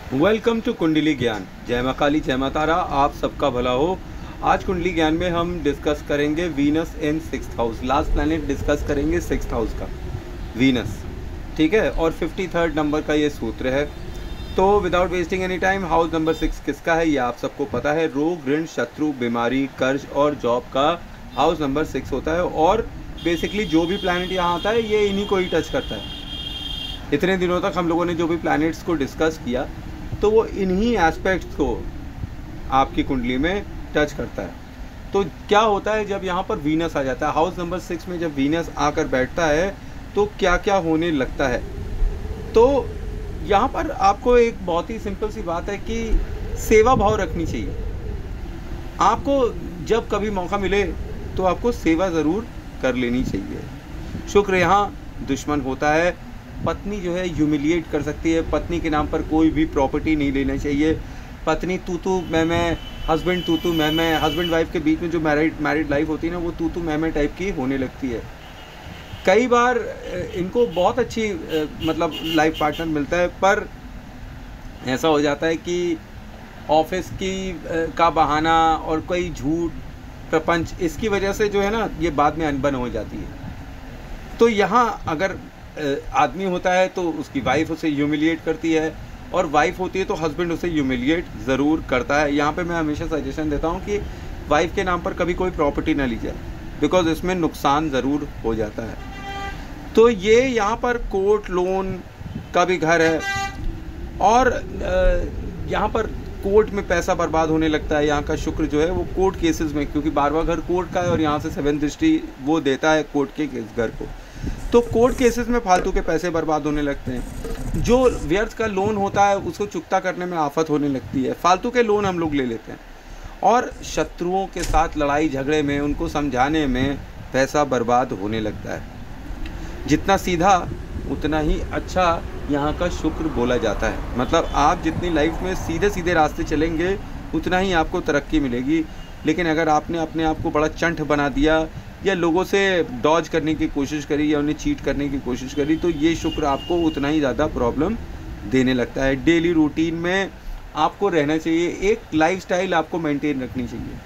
Welcome to कुंडली ज्ञान। जय मां काली, जय मां तारा, आप सबका भला हो। आज कुंडली ज्ञान में हम डिस्कस करेंगे वीनस इन 6th house. Last planet discuss करेंगे 6th हाउस का, वीनस। ठीक है, और 53rd नंबर का ये सूत्र है। तो without wasting any time, house number 6 किसका है ये आप सबको पता है। रोग, ऋण, शत्रु, बीमारी, कर्ज और जॉब का हाउस नंबर 6 होता है। और बेसिकली जो भी प्लैनेट यहाँ आता है ये इन्हीं को ही टच करता है। इतने दिनों तक हम लोगों ने जो भी प्लैनेट्स को डिस्कस किया तो वो इन्हीं एस्पेक्ट्स को आपकी कुंडली में टच करता है। तो क्या होता है जब यहाँ पर वीनस आ जाता है, हाउस नंबर 6 में जब वीनस आकर बैठता है तो क्या क्या होने लगता है। तो यहाँ पर आपको एक बहुत ही सिंपल सी बात है कि सेवा भाव रखनी चाहिए। आपको जब कभी मौका मिले तो आपको सेवा ज़रूर कर लेनी चाहिए। शुक्र यहाँ दुश्मन होता है। पत्नी जो है ह्यूमिलिएट कर सकती है। पत्नी के नाम पर कोई भी प्रॉपर्टी नहीं लेना चाहिए। पत्नी तू मैं, हस्बैंड तू मैं, हस्बैंड वाइफ के बीच में जो मैरिड लाइफ होती है ना, वो तू मैं टाइप की होने लगती है। कई बार इनको बहुत अच्छी मतलब लाइफ पार्टनर मिलता है, पर ऐसा हो जाता है कि ऑफिस की का बहाना और कोई झूठ प्रपंच, इसकी वजह से जो है ना ये बाद में अनबन हो जाती है। तो यहाँ अगर आदमी होता है तो उसकी वाइफ उसे ह्यूमिलिएट करती है, और वाइफ होती है तो हस्बैंड उसे ह्यूमिलिएट ज़रूर करता है। यहाँ पे मैं हमेशा सजेशन देता हूँ कि वाइफ के नाम पर कभी कोई प्रॉपर्टी ना ली जाए, बिकॉज इसमें नुकसान ज़रूर हो जाता है। तो ये यहाँ पर कोर्ट लोन का भी घर है, और यहाँ पर कोर्ट में पैसा बर्बाद होने लगता है। यहाँ का शुक्र जो है वो कोर्ट केसेस में, क्योंकि 12वां घर कोर्ट का है और यहाँ से 7th दृष्टि वो देता है कोर्ट के घर को, तो कोर्ट केसेस में फालतू के पैसे बर्बाद होने लगते हैं। जो व्यर्थ का लोन होता है उसको चुकता करने में आफत होने लगती है। फालतू के लोन हम लोग ले लेते हैं, और शत्रुओं के साथ लड़ाई झगड़े में, उनको समझाने में पैसा बर्बाद होने लगता है। जितना सीधा उतना ही अच्छा यहाँ का शुक्र बोला जाता है। मतलब आप जितनी लाइफ में सीधे सीधे रास्ते चलेंगे उतना ही आपको तरक्की मिलेगी। लेकिन अगर आपने अपने आप को बड़ा चंट बना दिया, या लोगों से डॉज करने की कोशिश करी, या उन्हें चीट करने की कोशिश करी, तो ये शुक्र आपको उतना ही ज़्यादा प्रॉब्लम देने लगता है। डेली रूटीन में आपको रहना चाहिए, एक लाइफस्टाइल आपको मेंटेन रखनी चाहिए,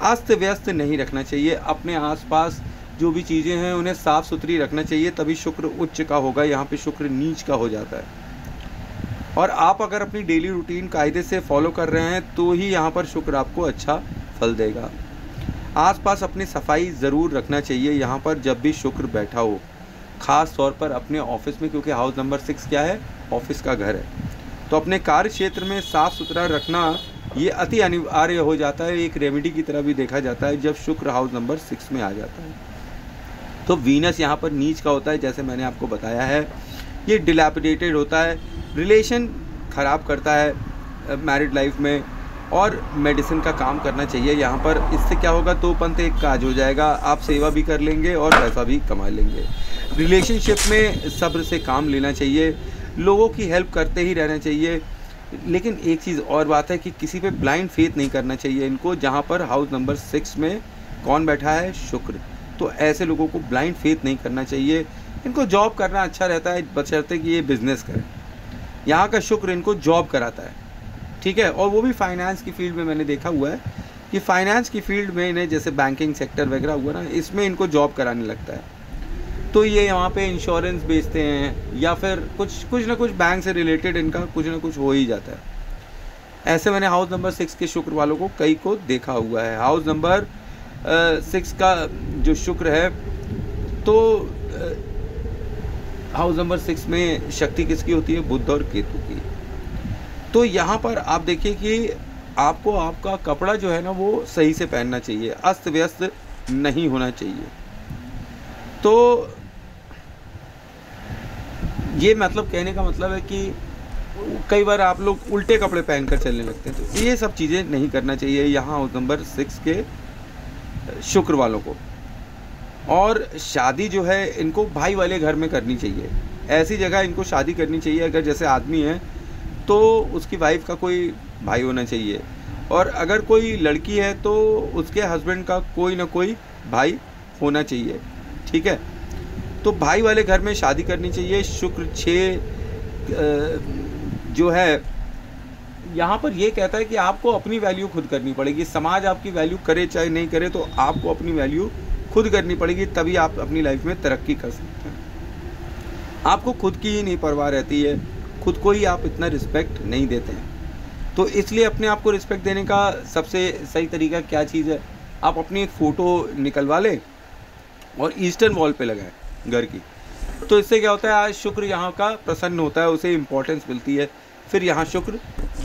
अस्त व्यस्त नहीं रखना चाहिए। अपने आसपास जो भी चीज़ें हैं उन्हें साफ़ सुथरी रखना चाहिए, तभी शुक्र उच्च का होगा। यहाँ पे शुक्र नीच का हो जाता है। और आप अगर अपनी डेली रूटीन कायदे से फॉलो कर रहे हैं तो ही यहाँ पर शुक्र आपको अच्छा फल देगा। आसपास अपनी सफाई ज़रूर रखना चाहिए यहाँ पर जब भी शुक्र बैठा हो, ख़ास तौर पर अपने ऑफिस में, क्योंकि हाउस नंबर 6 क्या है, ऑफिस का घर है। तो अपने कार्य क्षेत्र में साफ़ सुथरा रखना ये अति अनिवार्य हो जाता है। एक रेमेडी की तरह भी देखा जाता है जब शुक्र हाउस नंबर 6 में आ जाता है। तो वीनस यहाँ पर नीच का होता है, जैसे मैंने आपको बताया है। ये डिलैपिडेटेड होता है, रिलेशन ख़राब करता है मैरिड लाइफ में, और मेडिसिन का काम करना चाहिए यहाँ पर। इससे क्या होगा, दो पंथ एक काज हो जाएगा। आप सेवा भी कर लेंगे और पैसा भी कमा लेंगे। रिलेशनशिप में सब्र से काम लेना चाहिए, लोगों की हेल्प करते ही रहना चाहिए। लेकिन एक चीज़ और बात है कि किसी पे ब्लाइंड फेथ नहीं करना चाहिए इनको। जहाँ पर हाउस नंबर 6 में कौन बैठा है, शुक्र, तो ऐसे लोगों को ब्लाइंड फेथ नहीं करना चाहिए। इनको जॉब करना अच्छा रहता है, बशर्ते कि ये बिज़नेस करें। यहाँ का शुक्र इनको जॉब कराता है, ठीक है। और वो भी फाइनेंस की फील्ड में मैंने देखा हुआ है कि फाइनेंस की फील्ड में इन्हें, जैसे बैंकिंग सेक्टर वगैरह हुआ ना, इसमें इनको जॉब कराने लगता है। तो ये यहाँ पे इंश्योरेंस बेचते हैं, या फिर कुछ ना कुछ बैंक से रिलेटेड इनका कुछ ना कुछ हो ही जाता है। ऐसे मैंने हाउस नंबर 6 के शुक्र वालों को कई को देखा हुआ है। हाउस नंबर 6 का जो शुक्र है, तो हाउस नंबर 6 में शक्ति किसकी होती है, बुध और केतु की। तो यहाँ पर आप देखिए कि आपको आपका कपड़ा जो है ना वो सही से पहनना चाहिए, अस्त व्यस्त नहीं होना चाहिए। तो ये मतलब कहने का मतलब है कि कई बार आप लोग उल्टे कपड़े पहनकर चलने लगते हैं, तो ये सब चीज़ें नहीं करना चाहिए यहाँ हाउस नंबर 6 के शुक्र वालों को। और शादी जो है इनको भाई वाले घर में करनी चाहिए। ऐसी जगह इनको शादी करनी चाहिए, अगर जैसे आदमी है तो उसकी वाइफ का कोई भाई होना चाहिए, और अगर कोई लड़की है तो उसके हस्बैंड का कोई ना कोई भाई होना चाहिए, ठीक है। तो भाई वाले घर में शादी करनी चाहिए। शुक्र 6 जो है यहाँ पर ये कहता है कि आपको अपनी वैल्यू खुद करनी पड़ेगी। समाज आपकी वैल्यू करे चाहे नहीं करे, तो आपको अपनी वैल्यू खुद करनी पड़ेगी, तभी आप अपनी लाइफ में तरक्की कर सकते हैं। आपको खुद की ही नहीं परवाह रहती है, खुद को ही आप इतना रिस्पेक्ट नहीं देते हैं। तो इसलिए अपने आप को रिस्पेक्ट देने का सबसे सही तरीका क्या चीज़ है, आप अपनी एक फ़ोटो निकलवा लें और ईस्टर्न वॉल पे लगाएं घर की। तो इससे क्या होता है, आज शुक्र यहाँ का प्रसन्न होता है, उसे इम्पोर्टेंस मिलती है, फिर यहाँ शुक्र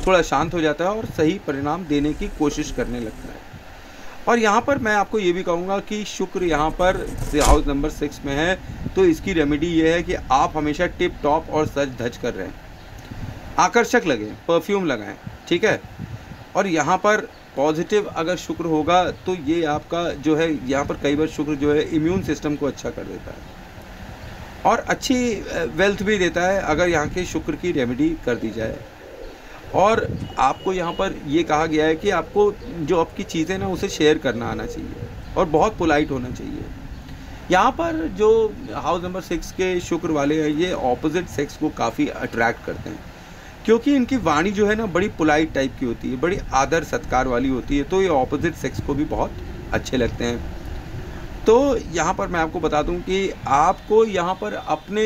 थोड़ा शांत हो जाता है और सही परिणाम देने की कोशिश करने लगता है। और यहाँ पर मैं आपको ये भी कहूँगा कि शुक्र यहाँ पर हाउस नंबर 6 में है, तो इसकी रेमेडी ये है कि आप हमेशा टिप टॉप और सज धज कर रहे हैं, आकर्षक लगें, परफ्यूम लगाएं, ठीक है। और यहाँ पर पॉजिटिव अगर शुक्र होगा तो ये आपका जो है, यहाँ पर कई बार शुक्र जो है इम्यून सिस्टम को अच्छा कर देता है और अच्छी वेल्थ भी देता है अगर यहाँ के शुक्र की रेमेडी कर दी जाए। और आपको यहाँ पर ये कहा गया है कि आपको जो आपकी चीज़ें ना उसे शेयर करना आना चाहिए और बहुत पोलाइट होना चाहिए। यहाँ पर जो हाउस नंबर 6 के शुक्र वाले हैं, ये ऑपोजिट सेक्स को काफ़ी अट्रैक्ट करते हैं, क्योंकि इनकी वाणी जो है ना बड़ी पोलाइट टाइप की होती है, बड़ी आदर सत्कार वाली होती है, तो ये ऑपोजिट सेक्स को भी बहुत अच्छे लगते हैं। तो यहाँ पर मैं आपको बता दूँ कि आपको यहाँ पर अपने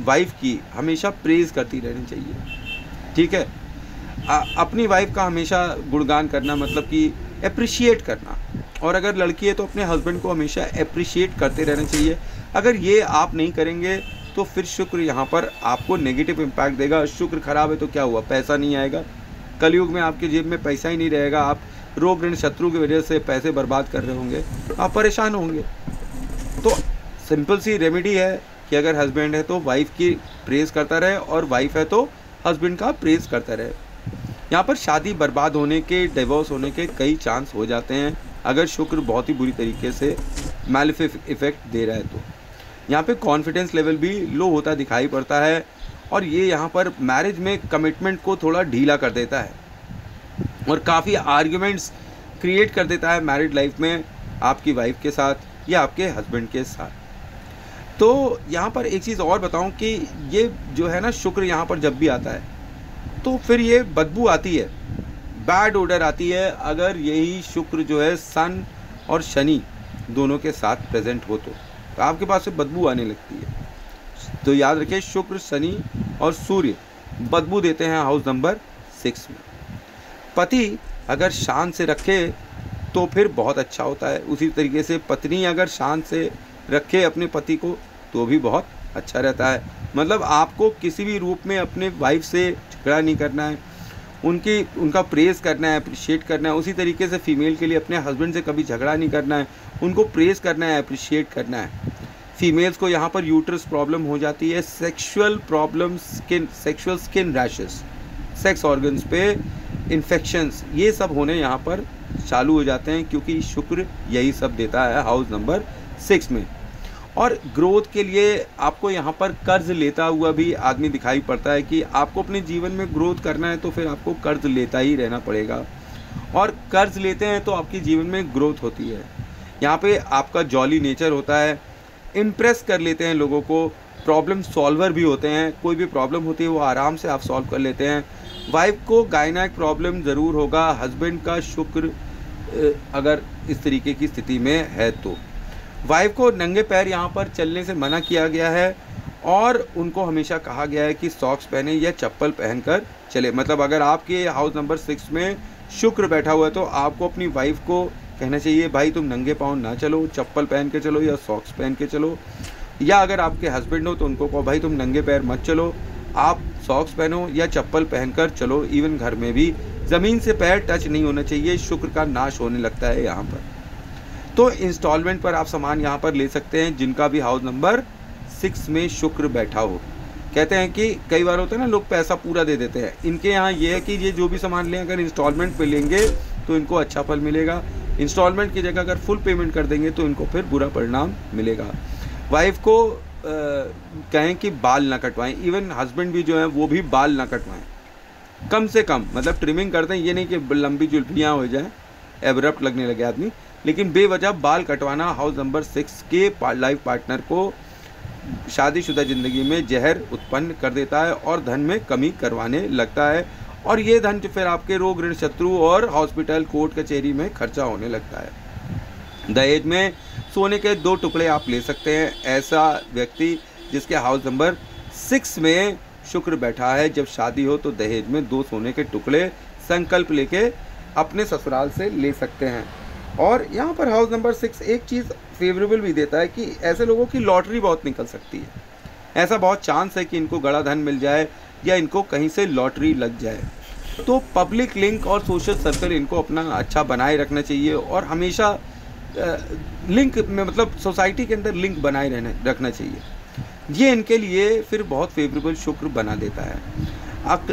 वाइफ की हमेशा प्रेज़ करती रहनी चाहिए, ठीक है। अपनी वाइफ का हमेशा गुणगान करना, मतलब कि अप्रिशिएट करना। और अगर लड़की है तो अपने हस्बैंड को हमेशा अप्रिशिएट करते रहना चाहिए। अगर ये आप नहीं करेंगे तो फिर शुक्र यहाँ पर आपको नेगेटिव इम्पैक्ट देगा। शुक्र खराब है तो क्या हुआ, पैसा नहीं आएगा, कलयुग में आपकी जेब में पैसा ही नहीं रहेगा, आप रोग ऋण शत्रु की वजह से पैसे बर्बाद कर रहे होंगे, आप परेशान होंगे। तो सिंपल सी रेमेडी है कि अगर हस्बैंड है तो वाइफ की प्रेज़ करता रहे और वाइफ है तो हस्बैंड का प्रेज़ करता रहे। यहाँ पर शादी बर्बाद होने के, डिवोर्स होने के कई चांस हो जाते हैं अगर शुक्र बहुत ही बुरी तरीके से मैलेफिक इफेक्ट दे रहा है। तो यहाँ पे कॉन्फिडेंस लेवल भी लो होता दिखाई पड़ता है और ये यहाँ पर मैरिज में कमिटमेंट को थोड़ा ढीला कर देता है और काफ़ी आर्ग्यूमेंट्स क्रिएट कर देता है मैरिड लाइफ में आपकी वाइफ के साथ या आपके हस्बैंड के साथ। तो यहाँ पर एक चीज़ और बताऊँ कि ये जो है ना शुक्र यहाँ पर जब भी आता है तो फिर ये बदबू आती है, बैड ओडर आती है अगर यही शुक्र जो है सन और शनि दोनों के साथ प्रेजेंट हो तो आपके पास से बदबू आने लगती है। तो याद रखिए, शुक्र, शनि और सूर्य बदबू देते हैं हाउस नंबर 6 में। पति अगर शांत से रखे तो फिर बहुत अच्छा होता है, उसी तरीके से पत्नी अगर शांत से रखे अपने पति को तो भी बहुत अच्छा रहता है। मतलब आपको किसी भी रूप में अपने वाइफ से झगड़ा नहीं करना है, उनका प्रेज़ करना है, अप्रिशिएट करना है। उसी तरीके से फीमेल के लिए अपने हस्बैंड से कभी झगड़ा नहीं करना है, उनको प्रेज़ करना है, अप्रिशिएट करना है। फीमेल्स को यहाँ पर यूट्रस प्रॉब्लम हो जाती है, sexual problem, sexual skin rashes, sex organs पे इन्फेक्शंस, ये सब होने यहाँ पर चालू हो जाते हैं क्योंकि शुक्र यही सब देता है हाउस नंबर 6 में। और ग्रोथ के लिए आपको यहाँ पर कर्ज लेता हुआ भी आदमी दिखाई पड़ता है कि आपको अपने जीवन में ग्रोथ करना है तो फिर आपको कर्ज लेता ही रहना पड़ेगा। और कर्ज लेते हैं तो आपके जीवन में ग्रोथ होती है। यहाँ पे आपका जॉली नेचर होता है, इम्प्रेस कर लेते हैं लोगों को, प्रॉब्लम सॉल्वर भी होते हैं, कोई भी प्रॉब्लम होती है वो आराम से आप सॉल्व कर लेते हैं। वाइफ को गायनाक प्रॉब्लम ज़रूर होगा, हस्बैंड का शुक्र अगर इस तरीके की स्थिति में है तो वाइफ को नंगे पैर यहाँ पर चलने से मना किया गया है और उनको हमेशा कहा गया है कि सॉक्स पहने या चप्पल पहनकर चले। मतलब अगर आपके हाउस नंबर 6 में शुक्र बैठा हुआ है तो आपको अपनी वाइफ को कहना चाहिए, भाई तुम नंगे पाँव ना चलो, चप्पल पहन के चलो या सॉक्स पहन के चलो। या अगर आपके हस्बैंड हो तो उनको कहो, भाई तुम नंगे पैर मत चलो, आप सॉक्स पहनो या चप्पल पहनकर चलो। इवन घर में भी ज़मीन से पैर टच नहीं होना चाहिए, शुक्र का नाश होने लगता है यहाँ पर। तो इंस्टॉलमेंट पर आप सामान यहाँ पर ले सकते हैं जिनका भी हाउस नंबर 6 में शुक्र बैठा हो। कहते हैं कि कई बार होता है ना, लोग पैसा पूरा दे देते हैं, इनके यहाँ ये है कि ये जो भी सामान लें अगर इंस्टॉलमेंट पे लेंगे तो इनको अच्छा फल मिलेगा, इंस्टॉलमेंट की जगह अगर फुल पेमेंट कर देंगे तो इनको फिर बुरा परिणाम मिलेगा। वाइफ को कहें कि बाल ना कटवाएं, इवन हस्बैंड भी जो है वो भी बाल ना कटवाएं, कम से कम, मतलब ट्रिमिंग करते हैं, ये नहीं कि लंबी जुल्फियाँ हो जाएं, एब्रप्ट लगने लगे आदमी, लेकिन बेवजह बाल कटवाना हाउस नंबर 6 के लाइफ पार्टनर को शादीशुदा ज़िंदगी में जहर उत्पन्न कर देता है और धन में कमी करवाने लगता है और ये धन फिर आपके रोग, ऋण, शत्रु और हॉस्पिटल, कोर्ट कचहरी में खर्चा होने लगता है। दहेज में सोने के 2 टुकड़े आप ले सकते हैं। ऐसा व्यक्ति जिसके हाउस नंबर 6 में शुक्र बैठा है, जब शादी हो तो दहेज में 2 सोने के टुकड़े संकल्प लेके अपने ससुराल से ले सकते हैं। और यहाँ पर हाउस नंबर 6 एक चीज़ फेवरेबल भी देता है कि ऐसे लोगों की लॉटरी बहुत निकल सकती है। ऐसा बहुत चांस है कि इनको गड़ा धन मिल जाए या इनको कहीं से लॉटरी लग जाए। तो पब्लिक लिंक और सोशल सर्कल इनको अपना अच्छा बनाए रखना चाहिए और हमेशा लिंक में, मतलब सोसाइटी के अंदर लिंक बनाए रखना चाहिए। ये इनके लिए फिर बहुत फेवरेबल शुक्र बना देता है।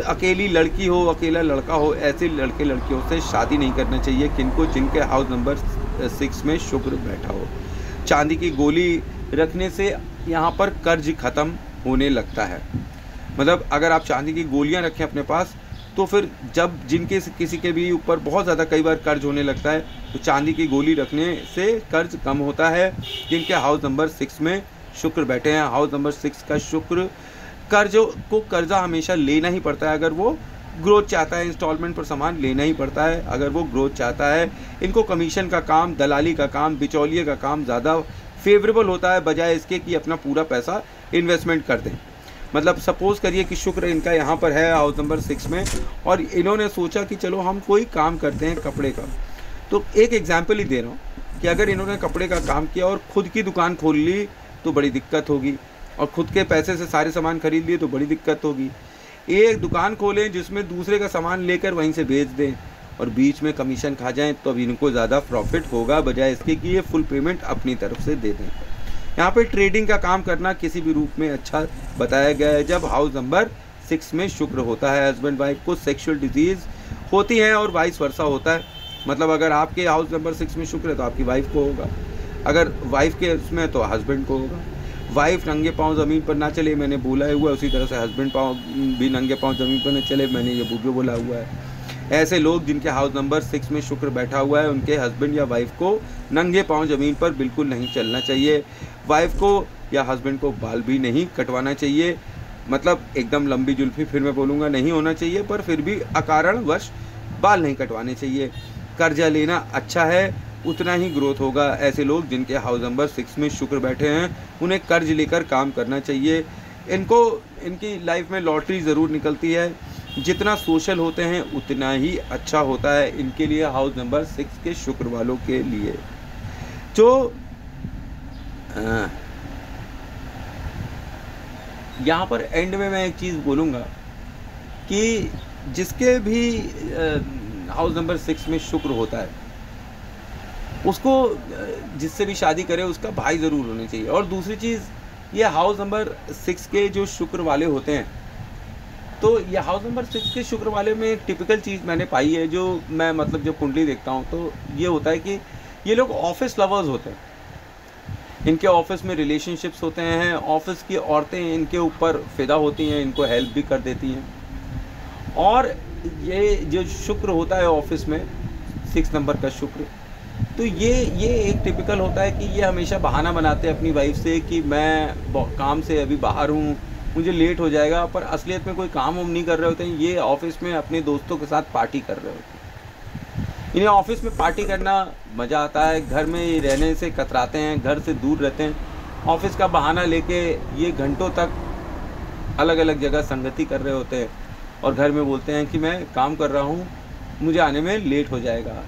अकेली लड़की हो, अकेला लड़का हो, ऐसे लड़के लड़कियों से शादी नहीं करना चाहिए किनको जिनके हाउस नंबर 6 में शुक्र बैठा हो। चांदी की गोली रखने से यहाँ पर कर्ज खत्म होने लगता है। मतलब अगर आप चांदी की गोलियाँ रखें अपने पास, तो फिर जब जिनके किसी के भी ऊपर बहुत ज़्यादा कई बार कर्ज होने लगता है, तो चांदी की गोली रखने से कर्ज कम होता है। जिनके हाउस नंबर 6 में शुक्र बैठे हैं, हाउस नंबर 6 का शुक्र, कर्जा हमेशा लेना ही पड़ता है। अगर वो ग्रोथ चाहता है, इंस्टॉलमेंट पर सामान लेना ही पड़ता है अगर वो ग्रोथ चाहता है। इनको कमीशन का काम, दलाली का काम, बिचौलिए का काम ज़्यादा फेवरेबल होता है, बजाय इसके कि अपना पूरा पैसा इन्वेस्टमेंट कर दें। मतलब सपोज़ करिए कि शुक्र इनका यहाँ पर है हाउस नंबर 6 में, और इन्होंने सोचा कि चलो हम कोई काम करते हैं कपड़े का। तो एक एग्जाम्पल ही दे रहा हूँ कि अगर इन्होंने कपड़े का काम किया और ख़ुद की दुकान खोल ली तो बड़ी दिक्कत होगी, और ख़ुद के पैसे से सारे सामान खरीद लिए तो बड़ी दिक्कत होगी। एक दुकान खोलें जिसमें दूसरे का सामान लेकर वहीं से बेच दें और बीच में कमीशन खा जाएं, तो अब इनको ज़्यादा प्रॉफिट होगा, बजाय इसके कि ये फुल पेमेंट अपनी तरफ से दे दें। यहाँ पे ट्रेडिंग का काम करना किसी भी रूप में अच्छा बताया गया है। जब हाउस नंबर 6 में शुक्र होता है, हस्बैंड वाइफ को सेक्सुअल डिजीज़ होती हैं और वाइस वर्सा होता है। मतलब अगर आपके हाउस नंबर 6 में शुक्र है तो आपकी वाइफ को होगा, अगर वाइफ के उसमें तो हस्बैंड को होगा। वाइफ नंगे पाँव ज़मीन पर ना चले, मैंने बोला हुआ है, उसी तरह से हस्बैंड पाँव भी नंगे पाँव ज़मीन पर न चले, मैंने ये भी बोला हुआ है। ऐसे लोग जिनके हाउस नंबर 6 में शुक्र बैठा हुआ है, उनके हस्बैंड या वाइफ को नंगे पाँव ज़मीन पर बिल्कुल नहीं चलना चाहिए। वाइफ को या हस्बैंड को बाल भी नहीं कटवाना चाहिए। मतलब एकदम लंबी जुल्फी, फिर मैं बोलूँगा, नहीं होना चाहिए, पर फिर भी अकारणवश बाल नहीं कटवाने चाहिए। कर्जा लेना अच्छा है, उतना ही ग्रोथ होगा। ऐसे लोग जिनके हाउस नंबर 6 में शुक्र बैठे हैं, उन्हें कर्ज लेकर काम करना चाहिए। इनकी लाइफ में लॉटरी ज़रूर निकलती है। जितना सोशल होते हैं उतना ही अच्छा होता है इनके लिए, हाउस नंबर 6 के शुक्र वालों के लिए। जो यहाँ पर एंड में मैं एक चीज़ बोलूँगा कि जिसके भी हाउस नंबर 6 में शुक्र होता है, उसको जिससे भी शादी करे उसका भाई ज़रूर होना चाहिए। और दूसरी चीज़, ये हाउस नंबर 6 के जो शुक्र वाले होते हैं, तो ये हाउस नंबर 6 के शुक्र वाले में एक टिपिकल चीज़ मैंने पाई है, जो मैं मतलब जब कुंडली देखता हूँ तो ये होता है कि ये लोग ऑफिस लवर्स होते हैं। इनके ऑफिस में रिलेशनशिप्स होते हैं, ऑफिस की औरतें इनके ऊपर फ़िदा होती हैं, इनको हेल्प भी कर देती हैं। और ये जो शुक्र होता है ऑफिस में, 6 नंबर का शुक्र, तो ये एक टिपिकल होता है कि ये हमेशा बहाना बनाते हैं अपनी वाइफ से कि मैं काम से अभी बाहर हूँ, मुझे लेट हो जाएगा, पर असलियत में कोई काम वाम नहीं कर रहे होते हैं। ये ऑफिस में अपने दोस्तों के साथ पार्टी कर रहे होते हैं। इन्हें ऑफिस में पार्टी करना मज़ा आता है, घर में रहने से कतराते हैं, घर से दूर रहते हैं। ऑफिस का बहाना लेके ये घंटों तक अलग अलग जगह संगति कर रहे होते हैं और घर में बोलते हैं कि मैं काम कर रहा हूँ, मुझे आने में लेट हो जाएगा।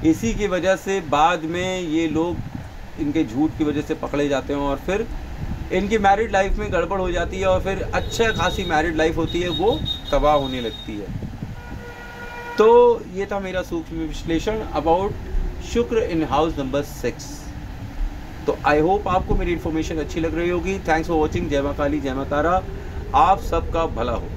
इसी की वजह से बाद में ये लोग इनके झूठ की वजह से पकड़े जाते हैं और फिर इनकी मैरिड लाइफ में गड़बड़ हो जाती है और फिर अच्छा खासी मैरिड लाइफ होती है वो तबाह होने लगती है। तो ये था मेरा सूक्ष्म विश्लेषण अबाउट शुक्र इन हाउस नंबर 6। तो आई होप आपको मेरी इन्फॉर्मेशन अच्छी लग रही होगी। Thanks for watching. जय मां काली, जय मां तारा। आप सबका भला हो।